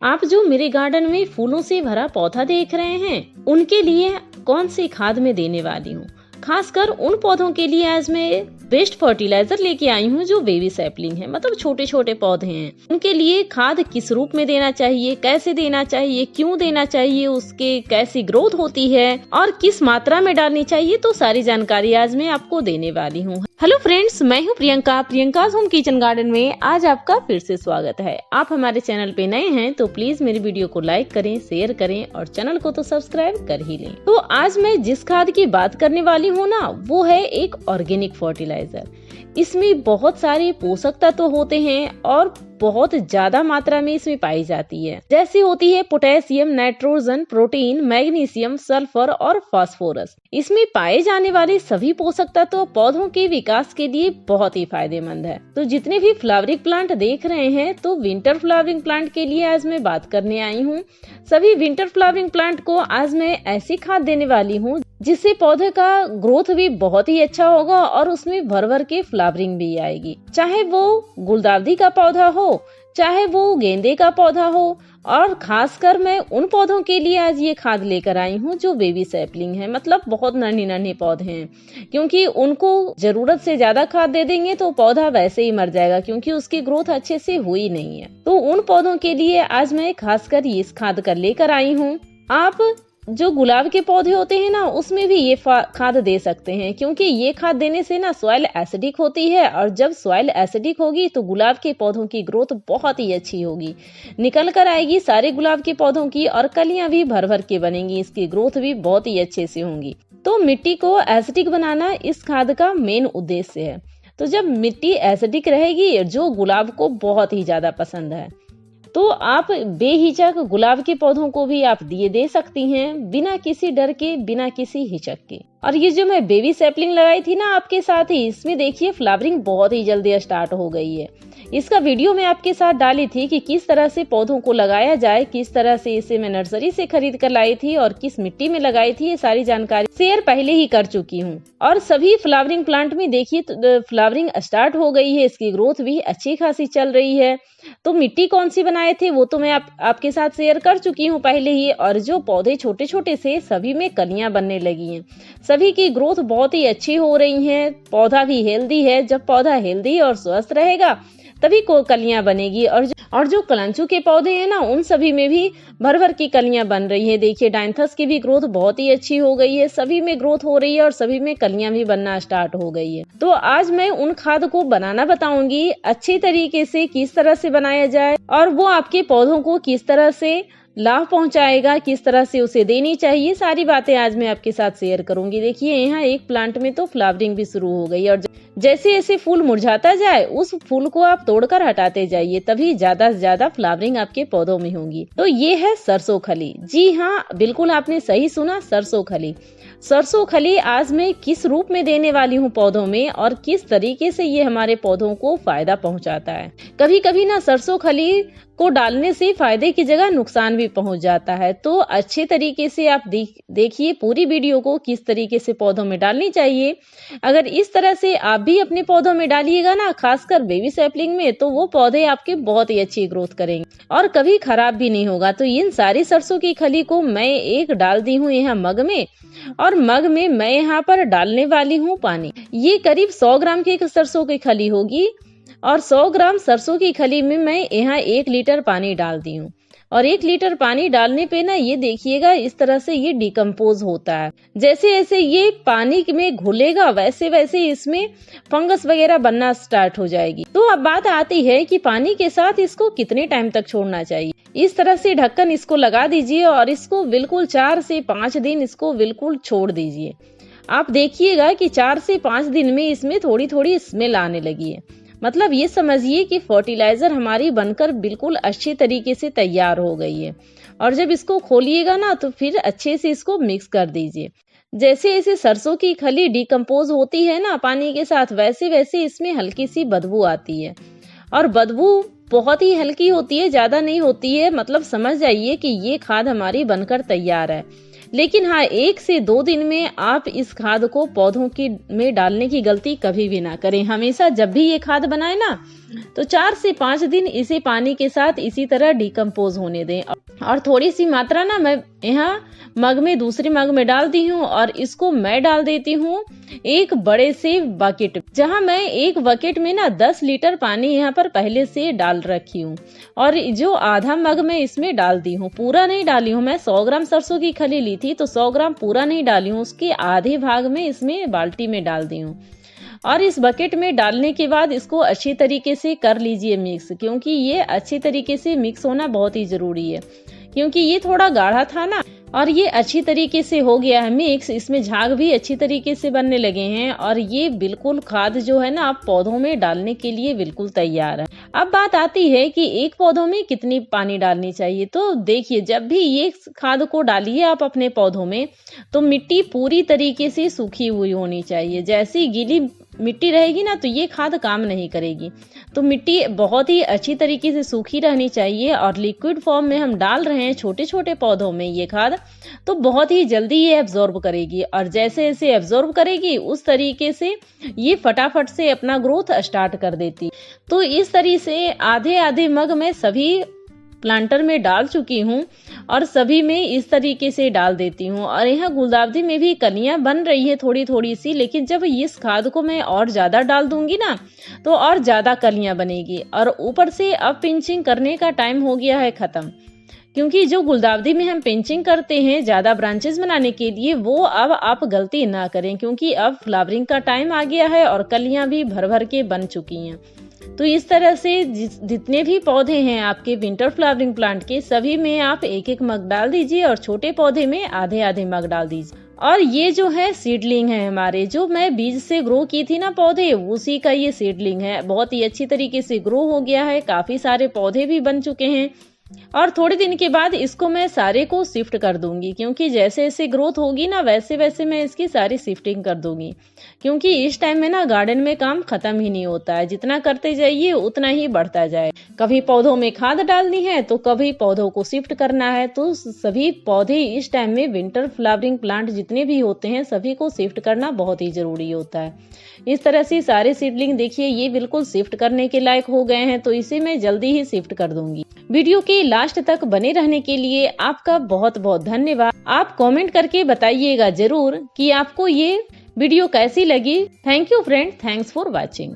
आप जो मेरे गार्डन में फूलों से भरा पौधा देख रहे हैं, उनके लिए कौन सी खाद मैं देने वाली हूँ। खासकर उन पौधों के लिए आज मैं बेस्ट फर्टिलाइजर लेके आई हूँ जो बेबी सैपलिंग है, मतलब छोटे छोटे पौधे हैं। उनके लिए खाद किस रूप में देना चाहिए, कैसे देना चाहिए, क्यों देना चाहिए, उसके कैसी ग्रोथ होती है और किस मात्रा में डालनी चाहिए, तो सारी जानकारी आज मैं आपको देने वाली हूँ। हेलो फ्रेंड्स, मैं हूँ प्रियंका होम किचन गार्डन में आज आपका फिर से स्वागत है। आप हमारे चैनल पे नए हैं तो प्लीज मेरी वीडियो को लाइक करें, शेयर करें और चैनल को तो सब्सक्राइब कर ही लें। तो आज मैं जिस खाद की बात करने वाली हूँ ना, वो है एक ऑर्गेनिक फर्टिलाइजर। इसमें बहुत सारे पोषक तत्व होते हैं और बहुत ज्यादा मात्रा में इसमें पाई जाती है, जैसे होती है potassium, nitrogen, protein, magnesium, sulphur और फास्फोरस। इसमें पाए जाने वाले सभी पोषक तत्व पौधों के विकास के लिए बहुत ही फायदेमंद है। तो जितने भी फ्लावरिंग प्लांट देख रहे हैं, तो विंटर फ्लावरिंग प्लांट के लिए आज मैं बात करने आई हूँ। सभी विंटर फ्लावरिंग प्लांट को आज मैं ऐसी खाद देने वाली हूँ जिससे पौधे का ग्रोथ भी बहुत ही अच्छा होगा और उसमें भर भर के फ्लावरिंग भी आएगी। चाहे वो गुलदाउदी का पौधा हो, चाहे वो गेंदे का पौधा हो, और खासकर मैं उन पौधों के लिए आज ये खाद लेकर आई हूँ जो बेबी सैपलिंग है, मतलब बहुत नन्हे पौधे हैं। क्योंकि उनको जरूरत से ज्यादा खाद दे देंगे तो पौधा वैसे ही मर जाएगा, क्योंकि उसकी ग्रोथ अच्छे से हुई नहीं है। तो उन पौधों के लिए आज मैं खासकर इस खाद का लेकर आई हूँ। आप जो गुलाब के पौधे होते हैं ना, उसमें भी ये खाद दे सकते हैं, क्योंकि ये खाद देने से ना सॉइल एसिडिक होती है, और जब सॉइल एसिडिक होगी तो गुलाब के पौधों की ग्रोथ बहुत ही अच्छी होगी, निकल कर आएगी सारे गुलाब के पौधों की, और कलियां भी भर भर के बनेंगी, इसकी ग्रोथ भी बहुत ही अच्छे से होंगी। तो मिट्टी को एसिडिक बनाना इस खाद का मेन उद्देश्य है। तो जब मिट्टी एसिडिक रहेगी, जो गुलाब को बहुत ही ज्यादा पसंद है, तो आप बेहिचक गुलाब के पौधों को भी आप दे सकती हैं, बिना किसी डर के, बिना किसी हिचक के। और ये जो मैं बेबी सैपलिंग लगाई थी ना आपके साथ ही, इसमें देखिए फ्लावरिंग बहुत ही जल्दी स्टार्ट हो गई है। इसका वीडियो मैं आपके साथ डाली थी कि किस तरह से पौधों को लगाया जाए, किस तरह से इसे मैं नर्सरी से खरीद कर लाई थी और किस मिट्टी में लगाई थी, ये सारी जानकारी शेयर पहले ही कर चुकी हूँ। और सभी फ्लावरिंग प्लांट में देखिए तो फ्लावरिंग स्टार्ट हो गई है, इसकी ग्रोथ भी अच्छी खासी चल रही है। तो मिट्टी कौन सी बनाए थे वो तो मैं आपके साथ शेयर कर चुकी हूँ पहले ही। और जो पौधे छोटे छोटे से सभी में कलियां बनने लगी हैं, सभी की ग्रोथ बहुत ही अच्छी हो रही है, पौधा भी हेल्दी है। जब पौधा हेल्दी और स्वस्थ रहेगा तभी को कलियां बनेगी। और जो कलंचू के पौधे हैं ना, उन सभी में भी भर भर की कलियां बन रही है। देखिए डायंथस की भी ग्रोथ बहुत ही अच्छी हो गई है, सभी में ग्रोथ हो रही है और सभी में कलियां भी बनना स्टार्ट हो गई है। तो आज मैं उन खाद को बनाना बताऊंगी अच्छी तरीके से, किस तरह से बनाया जाए और वो आपके पौधों को किस तरह से लाभ पहुंचाएगा, किस तरह से उसे देनी चाहिए, सारी बातें आज मैं आपके साथ शेयर करूंगी। देखिए यहाँ एक प्लांट में तो फ्लावरिंग भी शुरू हो गई, और जैसे जैसे फूल मुरझाता जाए उस फूल को आप तोड़कर हटाते जाइए, तभी ज्यादा से ज्यादा फ्लावरिंग आपके पौधों में होंगी। तो ये है सरसों खली। जी हाँ, बिल्कुल आपने सही सुना, सरसों खली। सरसों खली आज मैं किस रूप में देने वाली हूँ पौधों में, और किस तरीके से ये हमारे पौधों को फायदा पहुंचाता है। कभी कभी ना सरसों खली को डालने से फायदे की जगह नुकसान भी पहुंच जाता है। तो अच्छे तरीके से आप देखिए पूरी वीडियो को, किस तरीके से पौधों में डालनी चाहिए। अगर इस तरह से आप भी अपने पौधों में डालिएगा ना, खासकर बेबी सैपलिंग में, तो वो पौधे आपके बहुत ही अच्छी ग्रोथ करेंगे और कभी खराब भी नहीं होगा। तो इन सारी सरसों की खली को मैं एक डाल दी हूँ यहाँ मग में, और मग में मैं यहाँ पर डालने वाली हूँ पानी। ये करीब 100 ग्राम की सरसों की खली होगी, और 100 ग्राम सरसों की खली में मैं यहाँ 1 लीटर पानी डाल दी हूँ। और 1 लीटर पानी डालने पे ना ये देखिएगा इस तरह से ये डिकम्पोज होता है। जैसे जैसे ये पानी में घुलेगा वैसे वैसे इसमें फंगस वगैरह बनना स्टार्ट हो जाएगी। तो अब बात आती है कि पानी के साथ इसको कितने टाइम तक छोड़ना चाहिए। इस तरह से ढक्कन इसको लगा दीजिए और इसको बिल्कुल 4 से 5 दिन इसको बिल्कुल छोड़ दीजिए। आप देखिएगा कि 4 से 5 दिन में इसमें थोड़ी थोड़ी स्मेल आने लगी है, मतलब ये समझिए कि फर्टिलाइजर हमारी बनकर बिल्कुल अच्छे तरीके से तैयार हो गई है। और जब इसको खोलिएगा ना तो फिर अच्छे से इसको मिक्स कर दीजिए। जैसे जैसे सरसों की खली डिकम्पोज होती है ना पानी के साथ, वैसे वैसे इसमें हल्की सी बदबू आती है, और बदबू बहुत ही हल्की होती है, ज्यादा नहीं होती है। मतलब समझ जाइए कि ये खाद हमारी बनकर तैयार है। लेकिन हाँ, 1 से 2 दिन में आप इस खाद को पौधों की में डालने की गलती कभी भी ना करें। हमेशा जब भी ये खाद बनाए ना, तो 4 से 5 दिन इसे पानी के साथ इसी तरह डिकम्पोज होने दें। और थोड़ी सी मात्रा ना मैं यहाँ मग में, दूसरे मग में डाल दी हूँ और इसको मैं डाल देती हूँ एक बड़े से बकेट, जहाँ मैं एक बकेट में ना 10 लीटर पानी यहाँ पर पहले से डाल रखी हूँ और जो आधा मग मैं इसमें डाल दी हूँ। पूरा नहीं डाली हूँ। मैं 100 ग्राम सरसों की खली ली थी तो 100 ग्राम पूरा नहीं डाली हूँ, उसके आधे भाग में इसमें बाल्टी में डाल दी हूँ। और इस बकेट में डालने के बाद इसको अच्छी तरीके से कर लीजिए मिक्स, क्योंकि ये अच्छी तरीके से मिक्स होना बहुत ही जरूरी है, क्योंकि ये थोड़ा गाढ़ा था ना। और ये अच्छी तरीके से हो गया है मिक्स, इसमें झाग भी अच्छी तरीके से बनने लगे हैं और ये बिल्कुल खाद जो है ना आप पौधों में डालने के लिए बिल्कुल तैयार है। अब बात आती है कि एक पौधों में कितनी पानी डालनी चाहिए। तो देखिए, जब भी ये खाद को डालिए आप अपने पौधों में, तो मिट्टी पूरी तरीके से सूखी हुई होनी चाहिए। जैसी गीली मिट्टी रहेगी ना तो ये खाद काम नहीं करेगी। तो मिट्टी बहुत ही अच्छी तरीके से सूखी रहनी चाहिए और लिक्विड फॉर्म में हम डाल रहे हैं छोटे छोटे पौधों में ये खाद, तो बहुत ही जल्दी ये एब्जॉर्ब करेगी और जैसे जैसे एब्जॉर्ब करेगी उस तरीके से ये फटाफट से अपना ग्रोथ स्टार्ट कर देती। तो इस तरीके से आधे आधे मग में सभी प्लांटर में डाल चुकी हूँ और सभी में इस तरीके से डाल देती हूँ। और यहाँ गुलदाउदी में भी कलियां बन रही है थोड़ी थोड़ी सी, लेकिन जब इस खाद को मैं और ज्यादा डाल दूंगी ना तो और ज्यादा कलियां बनेगी। और ऊपर से अब पिंचिंग करने का टाइम हो गया है खत्म, क्योंकि जो गुलदाउदी में हम पिंचिंग करते हैं ज्यादा ब्रांचेस बनाने के लिए, वो अब आप गलती ना करें, क्योंकि अब फ्लावरिंग का टाइम आ गया है और कलियां भी भर भर के बन चुकी हैं। तो इस तरह से जितने भी पौधे हैं आपके विंटर फ्लावरिंग प्लांट के, सभी में आप एक एक मग डाल दीजिए और छोटे पौधे में आधे आधे मग डाल दीजिए। और ये जो है सीडलिंग है हमारे, जो मैं बीज से ग्रो की थी ना पौधे, उसी का ये सीडलिंग है। बहुत ही अच्छी तरीके से ग्रो हो गया है, काफी सारे पौधे भी बन चुके हैं। और थोड़े दिन के बाद इसको मैं सारे को शिफ्ट कर दूंगी, क्योंकि जैसे जैसे ग्रोथ होगी ना वैसे वैसे मैं इसकी सारी शिफ्टिंग कर दूंगी, क्योंकि इस टाइम में ना गार्डन में काम खत्म ही नहीं होता है। जितना करते जाइए उतना ही बढ़ता जाए। कभी पौधों में खाद डालनी है तो कभी पौधों को शिफ्ट करना है। तो सभी पौधे इस टाइम में विंटर फ्लावरिंग प्लांट जितने भी होते हैं सभी को शिफ्ट करना बहुत ही जरूरी होता है। इस तरह से सारे सीडलिंग देखिए ये बिल्कुल शिफ्ट करने के लायक हो गए हैं, तो इसे मैं जल्दी ही शिफ्ट कर दूंगी। वीडियो के लास्ट तक बने रहने के लिए आपका बहुत बहुत धन्यवाद। आप कमेंट करके बताइएगा जरूर कि आपको ये वीडियो कैसी लगी। Thank you friend, thanks for watching.